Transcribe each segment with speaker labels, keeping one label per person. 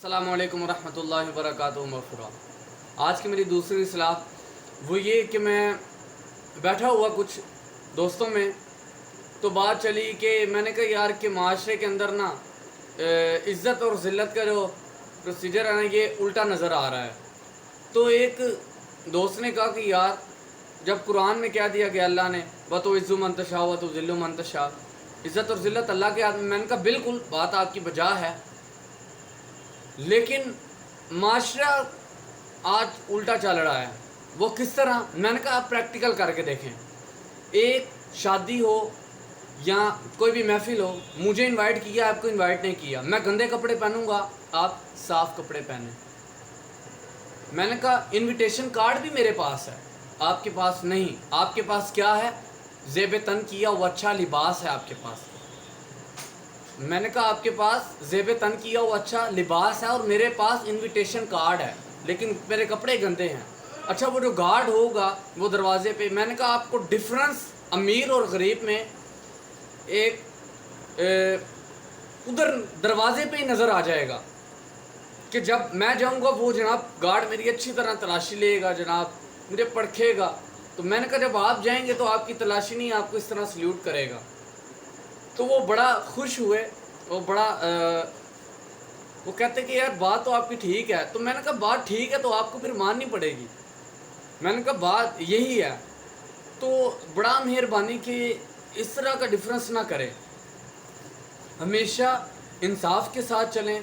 Speaker 1: السلام علیکم ورحمۃ اللہ وبرکاتہ مغفرہ۔ آج کی میری دوسری اصلاح وہ یہ کہ میں بیٹھا ہوا کچھ دوستوں میں تو بات چلی کہ میں نے کہا یار کہ معاشرے کے اندر نا عزت اور ذلت کا جو پروسیجر ہے نا یہ الٹا نظر آ رہا ہے۔ تو ایک دوست نے کہا کہ یار جب قرآن میں کیا دیا کہ اللہ نے وَتُعِزُّ مَن تَشَاءُ وَتُذِلُّ مَن تَشَاءُ، عزت اور ذلت اللہ کے ہاتھ میں۔ میں نے کہا بالکل بات آپ کی بجا ہے، لیکن معاشرہ آج الٹا چل رہا ہے۔ وہ کس طرح؟ میں نے کہا آپ پریکٹیکل کر کے دیکھیں۔ ایک شادی ہو یا کوئی بھی محفل ہو، مجھے انوائٹ کیا، آپ کو انوائٹ نہیں کیا، میں گندے کپڑے پہنوں گا، آپ صاف کپڑے پہنیں۔ میں نے کہا انویٹیشن کارڈ بھی میرے پاس ہے، آپ کے پاس نہیں۔ آپ کے پاس کیا ہے؟ زیب تن کیا وہ اچھا لباس ہے آپ کے پاس۔ میں نے کہا آپ کے پاس زیب تن کیا وہ اچھا لباس ہے اور میرے پاس انویٹیشن کارڈ ہے، لیکن میرے کپڑے گندے ہیں۔ اچھا وہ جو گارڈ ہوگا وہ دروازے پہ، میں نے کہا آپ کو ڈفرنس امیر اور غریب میں ایک ادھر دروازے پہ ہی نظر آ جائے گا کہ جب میں جاؤں گا وہ جناب گارڈ میری اچھی طرح تلاشی لے گا، جناب مجھے پرکھے گا۔ تو میں نے کہا جب آپ جائیں گے تو آپ کی تلاشی نہیں آپ کو اس طرح سلیوٹ کرے گا۔ تو وہ بڑا خوش ہوئے، وہ بڑا وہ کہتے کہ یار بات تو آپ کی ٹھیک ہے۔ تو میں نے کہا بات ٹھیک ہے تو آپ کو پھر ماننی پڑے گی۔ میں نے کہا بات یہی ہے، تو بڑا مہربانی کہ اس طرح کا ڈفرنس نہ کریں، ہمیشہ انصاف کے ساتھ چلیں،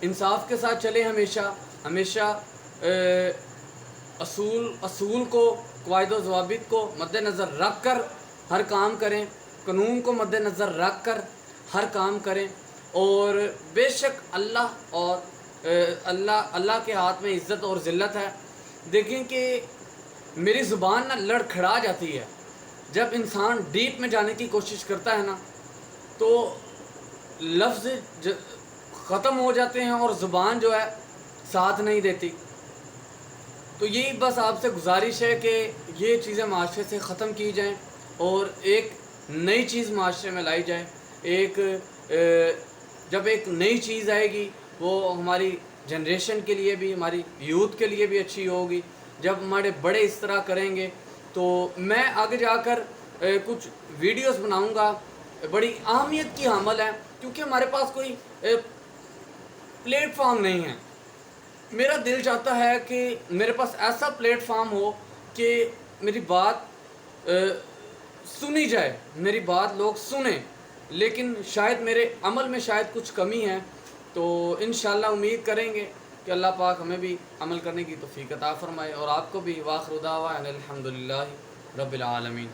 Speaker 1: انصاف کے ساتھ چلیں، ہمیشہ اصول کو، قواعد و ضوابط کو مد نظر رکھ کر ہر کام کریں، قانون کو مد نظر رکھ کر ہر کام کریں۔ اور بے شک اللہ کے ہاتھ میں عزت اور ذلت ہے۔ دیکھیں کہ میری زبان نہ لڑکھڑا جاتی ہے جب انسان ڈیپ میں جانے کی کوشش کرتا ہے نا، تو لفظ ختم ہو جاتے ہیں اور زبان جو ہے ساتھ نہیں دیتی۔ تو یہی بس آپ سے گزارش ہے کہ یہ چیزیں معاشرے سے ختم کی جائیں اور ایک نئی چیز معاشرے میں لائی جائے۔ جب ایک نئی چیز آئے گی وہ ہماری جنریشن کے لیے بھی، ہماری یوتھ کے لیے بھی اچھی ہوگی۔ جب ہمارے بڑے اس طرح کریں گے تو میں آگے جا کر کچھ ویڈیوز بناؤں گا، بڑی اہمیت کی حامل ہے، کیونکہ ہمارے پاس کوئی پلیٹ فارم نہیں ہے۔ میرا دل چاہتا ہے کہ میرے پاس ایسا پلیٹ فارم ہو کہ میری بات سنی جائے، میری بات لوگ سنیں، لیکن شاید میرے عمل میں شاید کچھ کمی ہے۔ تو انشاءاللہ امید کریں گے کہ اللہ پاک ہمیں بھی عمل کرنے کی توفیق عطا فرمائے اور آپ کو بھی۔ وآخر دعوانا الحمدللہ رب العالمین۔